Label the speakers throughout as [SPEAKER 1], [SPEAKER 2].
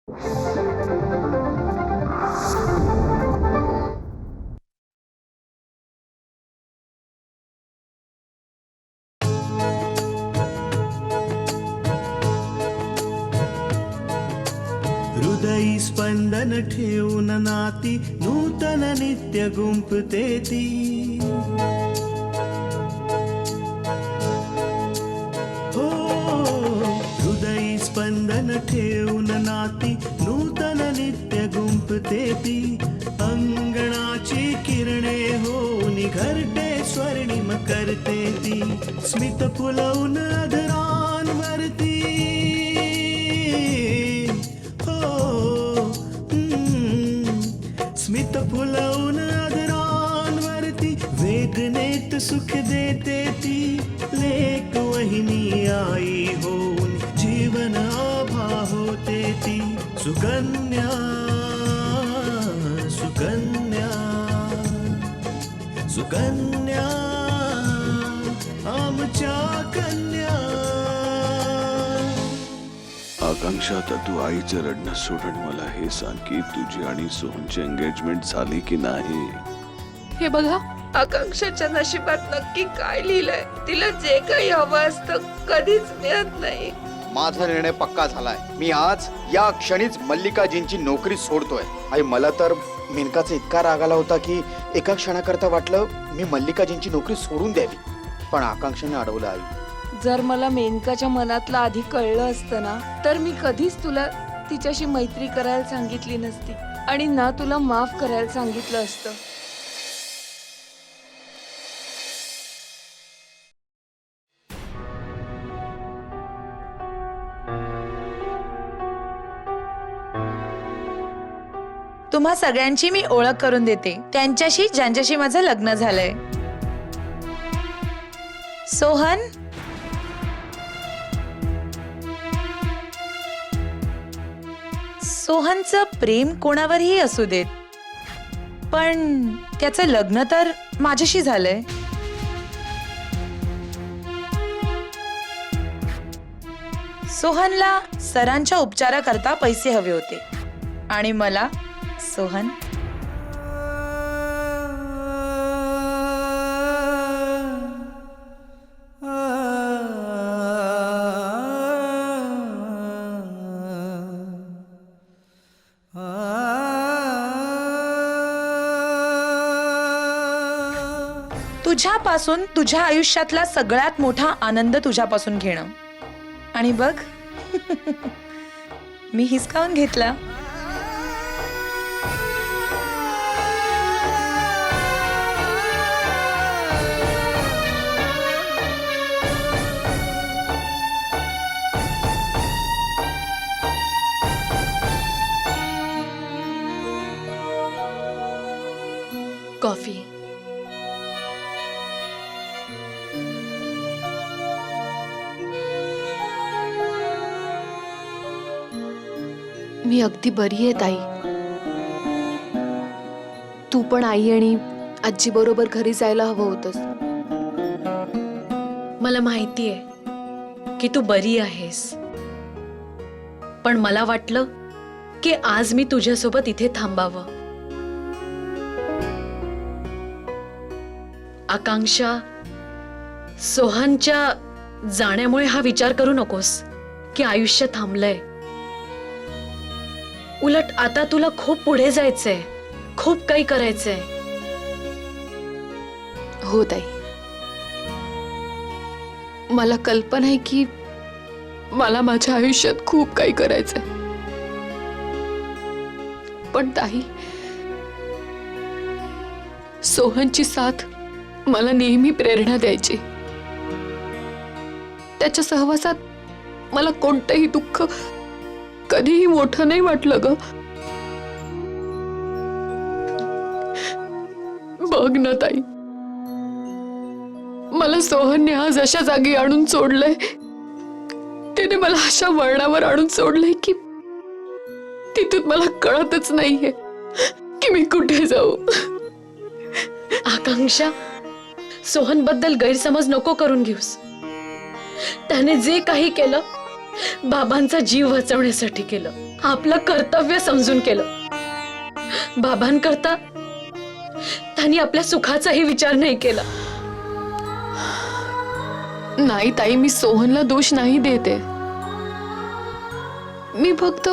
[SPEAKER 1] हृदयी स्पंदन ठेवून नाती नूतन नित्य गुंफते ती. हो हृदयी स्पंदन ठेवून नाती नूतन नित्य गुंफते ती. अंगणाची किरणे होऊन घरटे स्वर्णिम करते ती. स्मित फुलवून अधरांवरती स्मित फुलवून अधरांवरती वेदनेत सुख देते ती. लेक वहिनी आई होऊन जीवन आभा होते ती. सुकन्या सुकन्या सुकन्या आमच्या कन्या.
[SPEAKER 2] आकांक्षा, आता तू आईचं रडणं सोडून मला हे सांग की तुझी आणि सोहनची एंगेजमेंट झाली की नाही.
[SPEAKER 3] हे बघा, आकांक्षाच्या नशिबात नक्की काय लिहिलंय. तिला जे काही हवं असतं कधीच मिळत नाही.
[SPEAKER 4] माझा निर्णय पक्का झालाय. मी आज या क्षणीच मल्लिकाजींची नोकरी सोडतोय. आई, मला तर मेनकाचा इतका राग आला होता की एका क्षणाकरता वाटलं मी मल्लिकाजींची नोकरी सोडून द्यावी, पण आकांक्षाने अडवलं. आई,
[SPEAKER 3] जर मला मेनकाच्या मनातलं आधी कळलं असतं ना, तर मी कधीच तुला तिच्याशी मैत्री करायला सांगितली नसती आणि ना तुला माफ करायला सांगितलं असतं.
[SPEAKER 5] तुम्हा सगळ्यांची मी ओळख करून देते, त्यांच्याशी ज्यांच्याशी माझं लग्न झालंय. सोहन, सोहनचं प्रेम कोणावरही असू देत, पण त्याचं लग्न तर माझ्याशी झालंय. सोहनला सरांच्या उपचाराकरता पैसे हवे होते आणि मला सोहन तुझ्यापासून तुझ्या आयुष्यातला सगळ्यात मोठा आनंद तुझ्यापासून घेणं. आणि बघ मी हिसकावून घेतला.
[SPEAKER 3] कॉफी.
[SPEAKER 6] मी अगदी बरी आहे ताई. तू पण आई आणि आजी बरोबर घरी जायला हवं होतंस.
[SPEAKER 7] मला माहिती आहे की तू बरी आहेस, पण मला वाटलं की आज मी तुझ्यासोबत इथे थांबावं. आकांक्षा, सोहनच्या जाण्यामुळे हा विचार करू नकोस की आयुष्य थांबलंय. उलट आता तुला खूप पुढे जायचंय, खूप काही करायचंय.
[SPEAKER 6] हो ताई, मला कल्पना आहे की मला माझ्या आयुष्यात खूप काही करायचंय. पण ताई, सोहनची साथ मला नेहमी प्रेरणा द्यायची. त्याच्या सहवासात मला कोणतंही दुःख कधीही मोठं नाही वाटलं ग. बघ ना ताई, मला सोहनने आज अशा जागी आणून सोडलंय, त्याने मला अशा वळणावर आणून सोडलंय की तिथून मला कळतच नाहीये की मी कुठे जाऊ.
[SPEAKER 7] आकांक्षा, सोहन बद्दल गैरसमज नको करून घेऊस. त्याने जे काही केलं बाबांचा जीव वाचवण्यासाठी केलं. आपलं कर्तव्य समजून केलं. बाबांकरता त्यांनी आपल्या सुखाचाही विचार नाही केला.
[SPEAKER 6] नाही ताई, मी सोहनला दोष नाही देते. मी फक्त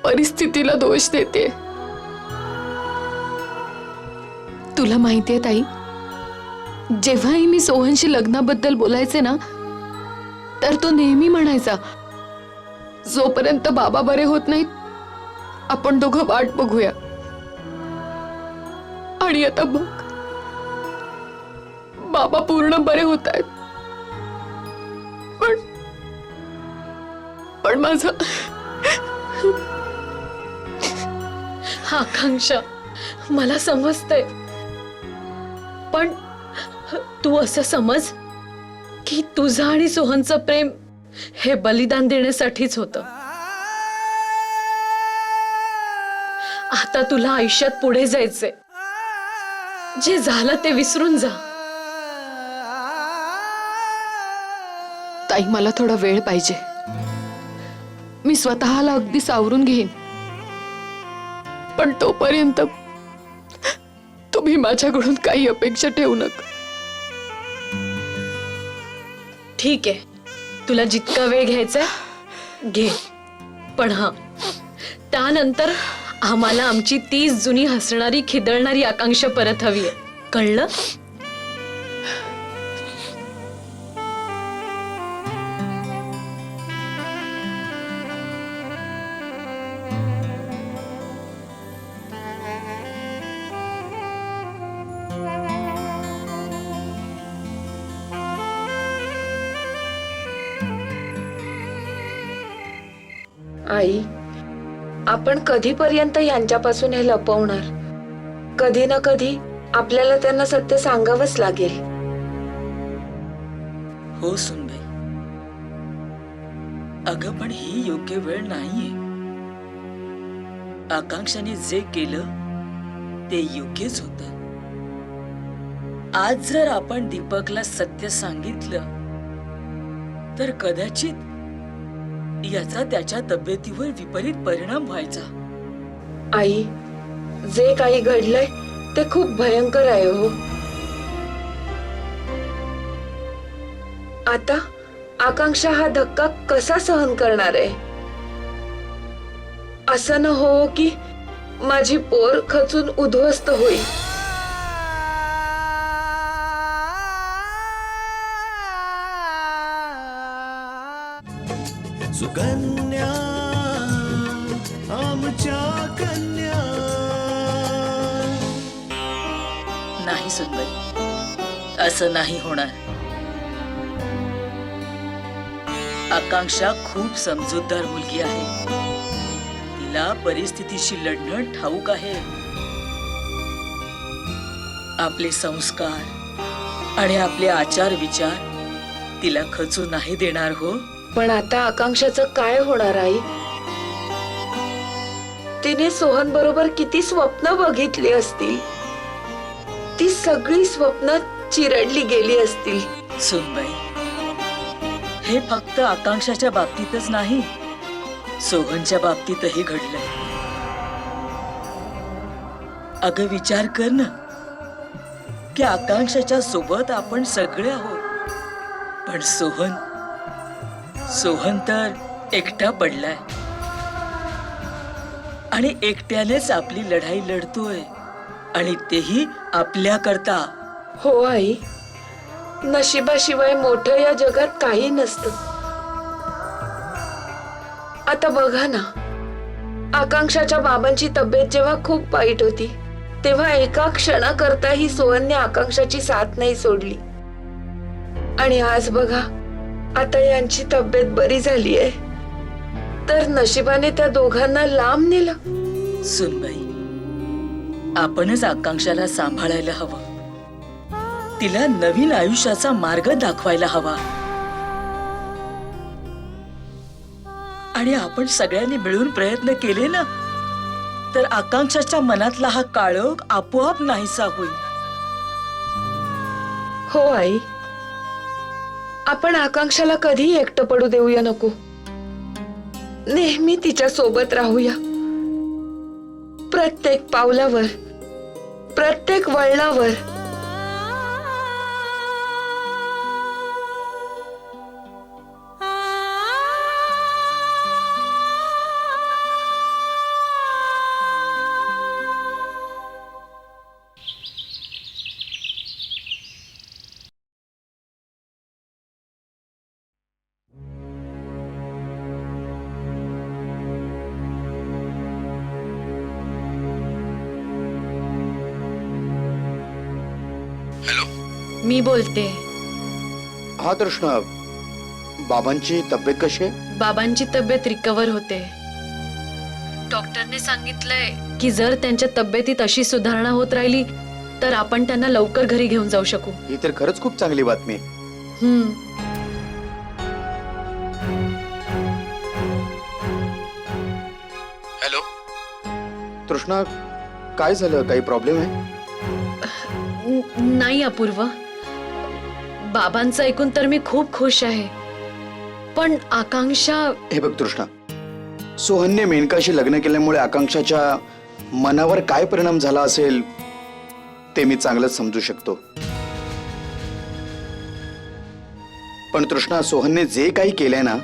[SPEAKER 6] परिस्थितीला दोष देते. तुला माहितीये ताई, जेव्हाही मी सोहनशी लग्नाबद्दल बोलायचे ना, तर तो नेहमी म्हणायचा, जोपर्यंत बाबा बरे होत नाहीत आपण दोघं वाट बघूया. आणि आता बघ, बाबा पूर्ण बरे होत आहेत. पण माझं
[SPEAKER 7] आकांक्षा, मला समजतंय, पण तू असं समज की तुझं आणि सोहनचं प्रेम हे बलिदान देण्यासाठीच होतं. आता तुला आयुष्यात पुढे जायचंय. जे झालं ते विसरून जा.
[SPEAKER 6] ताई, मला थोडा वेळ पाहिजे. मी स्वतःला अगदी सावरून घेईन, पण तोपर्यंत तुम्ही माझ्याकडून काही अपेक्षा ठेवू नका.
[SPEAKER 7] ठीक आहे, तुला जितका वेळ घ्यायचा घे, पण हा, त्यानंतर आम्हाला आमची तीच जुनी हसणारी खिदळणारी आकांक्षा परत हवी आहे. कळलं?
[SPEAKER 3] आई, आपण कधीपर्यंत यांच्यापासून हे लपवणार? कधी ना कधी आपल्याला त्यांना सत्य सांगावंच लागेल.
[SPEAKER 8] हो सुनबाई, अगं पण ही योग्य वेळ नाहीये. आकांक्षाने जे केलं ते योग्यच होतं. आज जर आपण दीपकला सत्य सांगितलं तर कदाचित याचा त्याच्या तब्येतीवर विपरीत परिणाम व्हायचा.
[SPEAKER 3] आई, जे काही घडलंय ते खूप भयंकर आहे हो. आता आकांक्षा हा धक्का कसा सहन करणार आहे? असं न हो की माझी पोर खचून उद्ध्वस्त होईल.
[SPEAKER 1] सुकन्या आमच्या कन्या.
[SPEAKER 8] नाही सुनबाई, असं नाही होणार. आकांक्षा खूप समजूतदार मुलगी आहे. तिला परिस्थितीशी लढणं ठाऊक आहे. आपले संस्कार आणि आपले आचार विचार तिला खचू नाही देणार. हो,
[SPEAKER 3] पण आता आकांक्षाचं काय होणार आई? तिने सोहन बरोबर किती स्वप्न बघितली असतील. ती सगळी स्वप्न चिरडली गेली असतील.
[SPEAKER 8] सुनबाई, हे फक्त आकांक्षाच्या बाबतीतच नाही, सोहनच्या बाबतीतही घडलंय. अगं विचार कर ना, की आकांक्षाच्या सोबत आपण सगळे आहोत, पण सोहन तर एकटा पडलाय आणि एकट्यानेच आपली लढाई लढतोय, आणि तेही आपल्याकरता.
[SPEAKER 3] हो आई, नशिबाशिवाय मोठं या जगात काही नसतं. आता बघा ना, आकांक्षाच्या बाबांची तब्येत जेव्हा खूप वाईट होती तेव्हा एका क्षणाकरताही सोहनने आकांक्षाची साथ नाही सोडली. आणि आज बघा, आता यांची तब्येत बरी झाली आहे, तर नशिबाने त्या दोघांना लांब नेलं.
[SPEAKER 8] सुनबाई, आपणच आकांक्षाला सांभाळायला हवं. तिला नवीन आयुष्याचा मार्ग दाखवायला हवा. आणि आपण सगळ्यांनी मिळून प्रयत्न केले ना, तर आकांक्षाच्या मनातला हा काळोख आपोआप नाहीसा होईल.
[SPEAKER 3] हो आई, आपण आकांक्षाला कधी एकटं पडू देऊया नको. नेहमी तिच्या सोबत राहूया. प्रत्येक पावलावर, प्रत्येक वळणावर.
[SPEAKER 7] मी बोलते.
[SPEAKER 4] हा तृष्णा, बाबांची तब्येत कशी आहे?
[SPEAKER 7] बाबांची तब्येत रिकवर होते. डॉक्टरने सांगितलंय की जर त्यांच्या तब्येतीत अशी सुधारणा होत राहिली तर आपण त्यांना लवकर घरी घेऊन जाऊ शकू.
[SPEAKER 4] ही तर खरंच खूप चांगली बातमी आहे. हॅलो तृष्णा, काय झालं? काही प्रॉब्लेम आहे?
[SPEAKER 7] नाही अपूर्व, बाबांचं ऐकून तर मी खूप खुश आहे, पण आकांक्षा.
[SPEAKER 4] हे बघ तृष्णा, सोहनने मेनकाशी लग्न केल्यामुळे आकांक्षाच्या मनावर काय परिणाम झाला असेल ते मी चांगलंच समजू शकतो. पण तृष्णा, सोहनने जे काही केलंय ना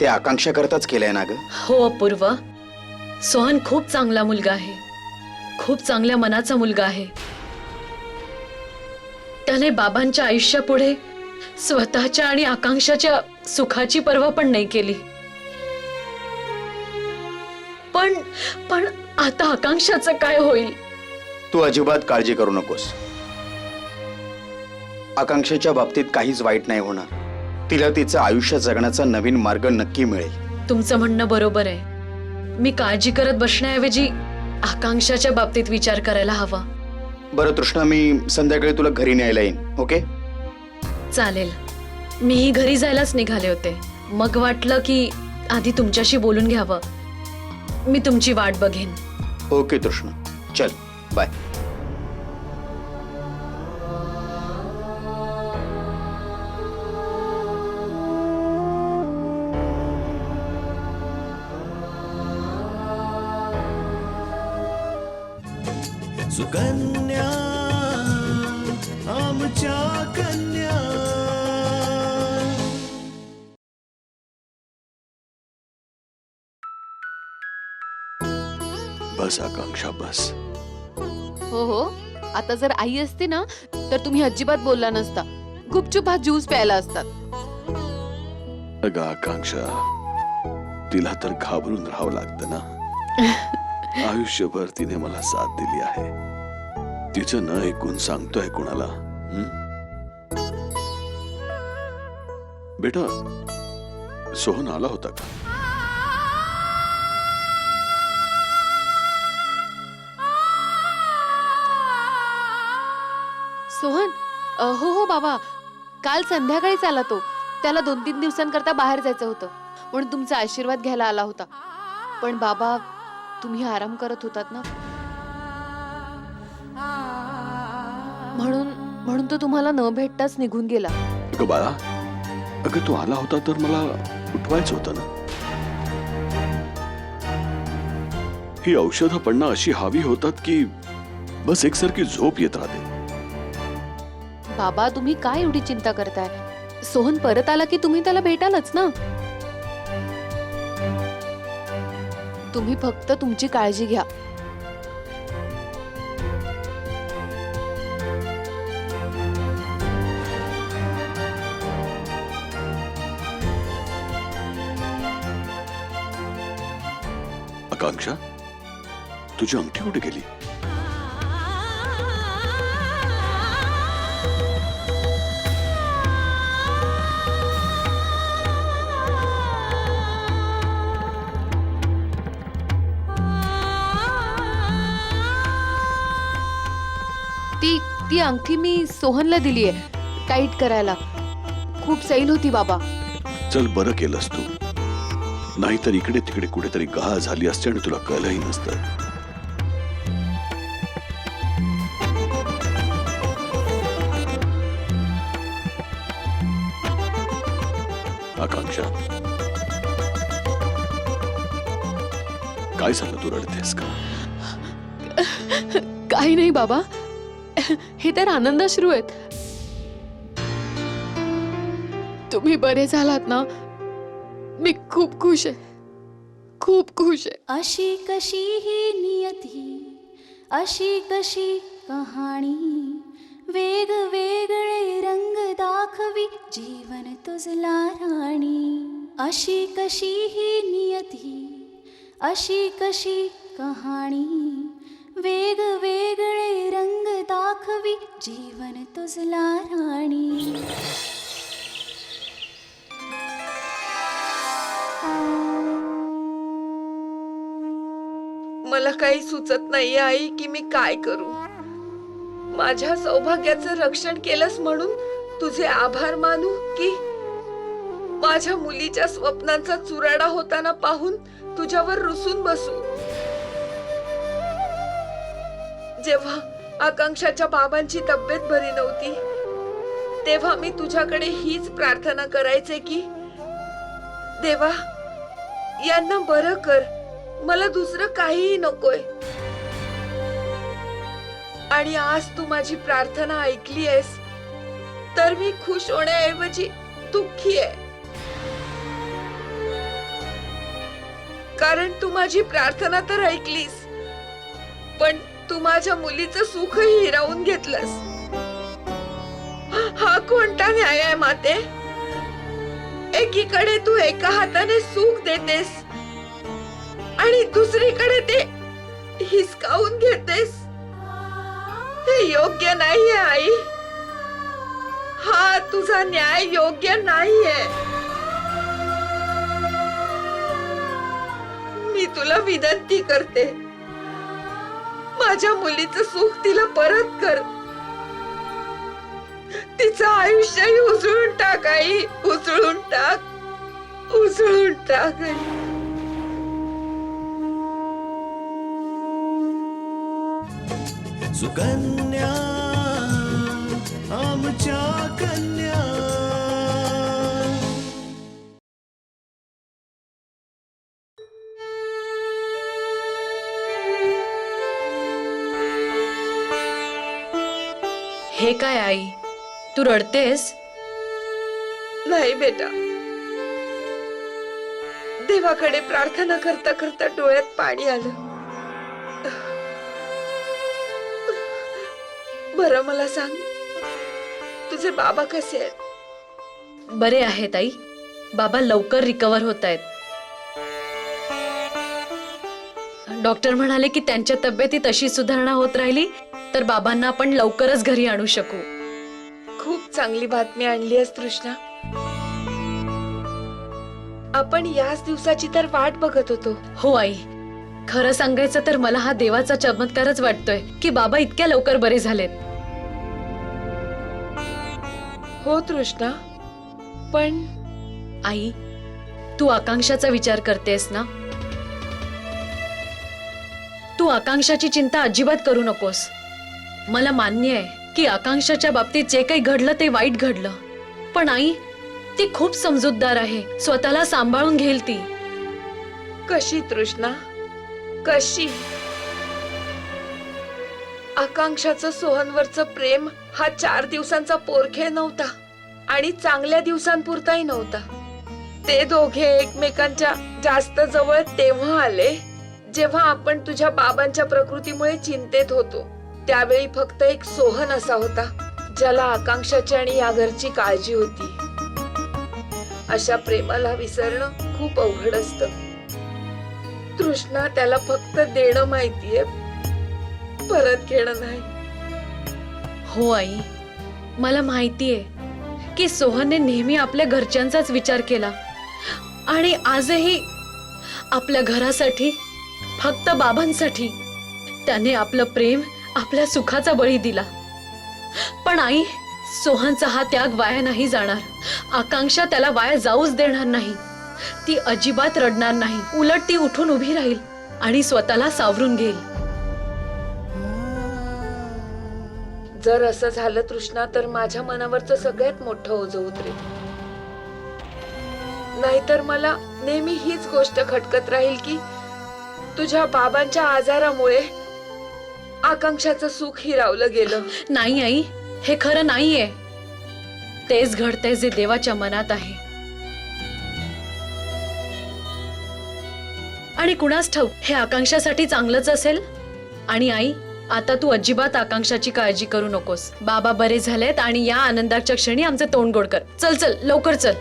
[SPEAKER 4] ते आकांक्षा करताच केलंय ना ग.
[SPEAKER 7] हो अपूर्व, सोहन खूप चांगला मुलगा आहे, खूप चांगल्या मनाचा मुलगा आहे. त्याने बाबांच्या आयुष्यापुढे स्वतःच्या आणि आकांक्षाच्या सुखाची पर्वा पण नाही केली. पण आता आकांक्षाचं काय होईल?
[SPEAKER 4] तू अजिबात काळजी करू नकोस. आकांक्षेच्या बाबतीत काहीच वाईट नाही होणार. तिला तिचं आयुष्य जगण्याचा नवीन मार्ग नक्की मिळेल.
[SPEAKER 7] तुमचं म्हणणं बरोबर आहे. मी काळजी करत बसण्याऐवजी आकांक्षाच्या बाबतीत विचार करायला हवा.
[SPEAKER 4] बरं तृष्णा, मी संध्याकाळी तुला घरी न्यायला येईन. ओके?
[SPEAKER 7] चालेल. मीही घरी जायलाच निघाले होते, मग वाटलं की आधी तुमच्याशी बोलून घ्यावं. मी तुमची वाट बघेन.
[SPEAKER 4] ओके तृष्णा, चल बाय.
[SPEAKER 1] सुकन्या आमच्या कन्या.
[SPEAKER 2] बस आकांक्षा, बस.
[SPEAKER 9] हो हो, आता जर आई असती ना तर तुम्ही अजिबात बोलला नसता. गुपचूप हा ज्यूस प्यायला असतात.
[SPEAKER 2] अगं आकांक्षा, तिला तर घाबरून राहावं लागतं ना. आयुष्यभर तिने मला साथ दिली आहे. तिचं न ऐकून सांगतोय कुणाला? बेटा, सोहन आला होता का?
[SPEAKER 9] सोहन? हो हो बाबा, काल संध्याकाळीच आला तो. त्याला 2-3 दिवसांकरता बाहेर जायचं होतं म्हणून तुमचा आशीर्वाद घ्यायला आला होता. पण बाबा, तुम्ही आराम करत होतात ना, म्हणून तो तुम्हाला न भेटताच निघून गेला.
[SPEAKER 2] अगं बाळा, अगं तू आला होता तर मला उठवायचं होतं ना. ही औषधं पडणं अशी हवी होतात की बस एकसारखी झोप येत राहते.
[SPEAKER 9] बाबा, तुम्ही काय एवढी चिंता करताय? सोहन परत आला की तुम्ही त्याला भेटालच ना. तुम्ही फक्त तुमची काळजी घ्या.
[SPEAKER 2] आकांक्षा, तुझी अंगठी कुठे गेली?
[SPEAKER 9] ती अंगठी मी सोहनला दिलीये टाईट करायला. खूप सैल होती बाबा.
[SPEAKER 2] चल, बरं केलंस तू. नाहीतर इकडे तिकडे कुठेतरी गहाळ झाली असते आणि तुला कळलंही नसतं. आकांक्षा, काय झालं, तू रडतेस का?
[SPEAKER 7] काही नाही बाबा, हे तर आनंदाश्रू आहेत. तुम्ही बरे झालात ना, मी खूप खुश आहे, खूप खुश आहे.
[SPEAKER 10] अशी कशी ही नियती, अशी कशी कहाणी, वेगवेगळे रंग दाखवी जीवन तुझला राणी. अशी कशी ही नियती, अशी कशी कहाणी, वेगवेगळे रंग दाखवी जीवन तुझला राणी.
[SPEAKER 3] मला काही सुचत नाहीये आई की मी काय करू. माझ्या सौभाग्याचं रक्षण केलंस म्हणून तुझे आभार मानू की माझ्या मुलीच्या स्वप्नांचा चुराडा होताना पाहून तुझ्यावर रुसून बसू. जेव्हा आकांक्षाच्या बाबांची तब्येत बरी नव्हती तेव्हा मी तुझ्याकडे हीच प्रार्थना करायचे की देवा यांना बरं कर, मला दुसरं काहीही नकोय. आणि आज तू माझी प्रार्थना ऐकली आहेस तर मी खुश होण्याऐवजी दुःखी आहे. कारण तू माझी प्रार्थना तर ऐकलीस, पण तू माझ्या मुलीचं सुखही हिरावून घेतलंस. हा कोणता न्याय आहे माते? एकीकडे तू एका हाताने सुख देतेस आणि दुसरीकडे ते हिसकावून घेतेस. हे योग्य नाहीये आई. हा तुझा न्याय योग्य नाहीये. मी तुला विनंती करते, माझ्या मुलीचं सुख तिला परत कर. तिचं आयुष्यही उजळून टाक आई, उजळून टाक, उजळून टाक.
[SPEAKER 1] सुकन्या आमच्या कन्या.
[SPEAKER 7] हे काय आई, तू रडतेस?
[SPEAKER 3] नाही बेटा, देवाकडे प्रार्थना करता करता डोळ्यात पाणी आलं. बरं मला सांग, तुझे बाबा कसे आहेत?
[SPEAKER 7] बरे आहेत आई, बाबा लवकर रिकवर होत आहेत. डॉक्टर म्हणाले की त्यांच्या तब्येतीत अशी सुधारणा होत राहिली तर बाबांना आपण लवकरच घरी आणू शकू.
[SPEAKER 3] खूप चांगली बातमी आणली आहेस तृष्णा. आपण याच दिवसाची तर वाट बघत होतो.
[SPEAKER 7] हो आई, खरं सांगायचं तर मला हा देवाचा चमत्कारच वाटतोय की बाबा इतक्या लवकर बरे झालेत.
[SPEAKER 3] हो तृष्णा, पण
[SPEAKER 7] आई, तू आकांक्षाचा विचार करतेस ना? तू आकांक्षाची चिंता अजिबात करू नकोस. मला मान्य आहे की आकांक्षाच्या बाबतीत जे काही घडलं ते वाईट घडलं, पण आई ती खूप समजूतदार आहे, स्वतःला सांभाळून घेईल ती.
[SPEAKER 3] कशी तृष्णा, कशी? आकांक्षाचं सोहनवरचं प्रेम हा 4 दिवसांचा पोरखेळ नव्हता आणि चांगल्या दिवसांपुरताही नव्हता. ते दोघे एकमेकांच्या जास्त जवळ तेव्हा आले जेव्हा आपण तुझ्या बाबांच्या प्रकृतीमुळे चिंतेत होतो. त्यावेळी फक्त एक सोहन असा होता ज्याला आकांक्षाची आणि या घरची काळजी होती. अशा प्रेमाला विसरणं खूप अवघड असतं. तृष्णा त्याला फक्त देणं माहितीये, परत घेणं नाही.
[SPEAKER 7] हो आई, मला माहितीये की सोहनने नेहमी आपल्या घरच्यांचाच विचार केला आणि आजही आपल्या घरासाठी, फक्त बाबांसाठी त्याने आपलं प्रेम, आपल्या सुखाचा बळी दिला. पण आई, सोहनचा हा त्याग वाया नाही जाणार. आकांक्षा त्याला वाया जाऊच देणार नाही. ती अजिबात रडणार नाही, उलट ती उठून उभी राहील आणि स्वतःला सावरून घेईल.
[SPEAKER 3] जर असं झालं तृष्णा तर माझ्या मनावरचं सगळ्यात मोठं ओझं उतरेल. नाहीतर मला नेहमी हीच गोष्ट खटकत राहील की तुझ्या बाबांच्या आजारामुळे आकांक्षाचं सुख हिरावलं गेलं.
[SPEAKER 7] नाही आई, हे खरं नाहीये. तेच घडतंय जे देवाच्या मनात आहे. आणि कुणास ठाऊक हे आकांक्षासाठी चांगलंच असेल. आणि आई, आता तू अजिबात आकांक्षाची काळजी करू नकोस. बाबा बरे झालेत आणि या आनंदाच्या क्षणी आमचे तोंड गोड कर. चल चल लवकर चल.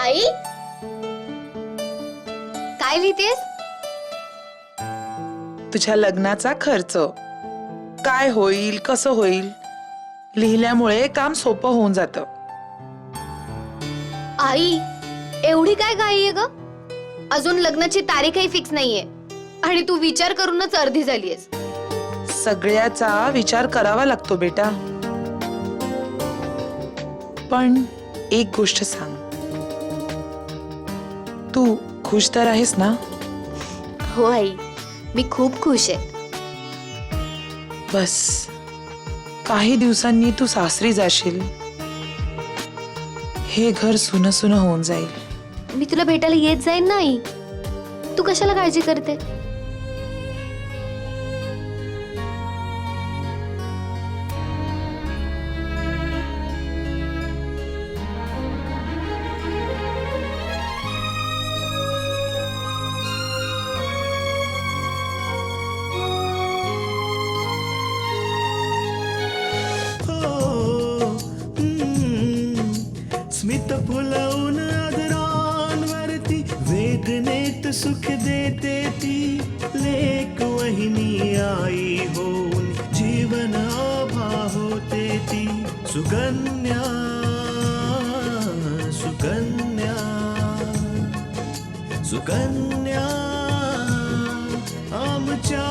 [SPEAKER 10] आई काय लिहितेस?
[SPEAKER 5] तुझ्या लग्नाचा खर्च काय होईल, कसं होईल लिहिल्यामुळे काम सोपं होऊन जातं.
[SPEAKER 10] आई एवढी काय घाई आहे ग? अजून लग्नाची तारीखही फिक्स नाहीये आणि तू विचार करूनच अर्धी झालीयस.
[SPEAKER 5] सगळ्याचा विचार करावा लागतो बेटा. पण एक गोष्ट सांग, तू खुश तर आहेस ना?
[SPEAKER 10] हो आई, मी खूप खुश आहे.
[SPEAKER 5] बस काही दिवसांनी तू सासरी जाशील, हे घर सुनं सुनं होऊन जाईल.
[SPEAKER 10] मी तुला भेटायला येत जाईन ना आई. तू कशाला काळजी करते?
[SPEAKER 1] स्मित फुलवून आदरांवरती वेदनेत सुख देते ती लेक वहिनी आई होऊन जीवन आभा होते ती. सुकन्या सुकन्या सुकन्या आमच्या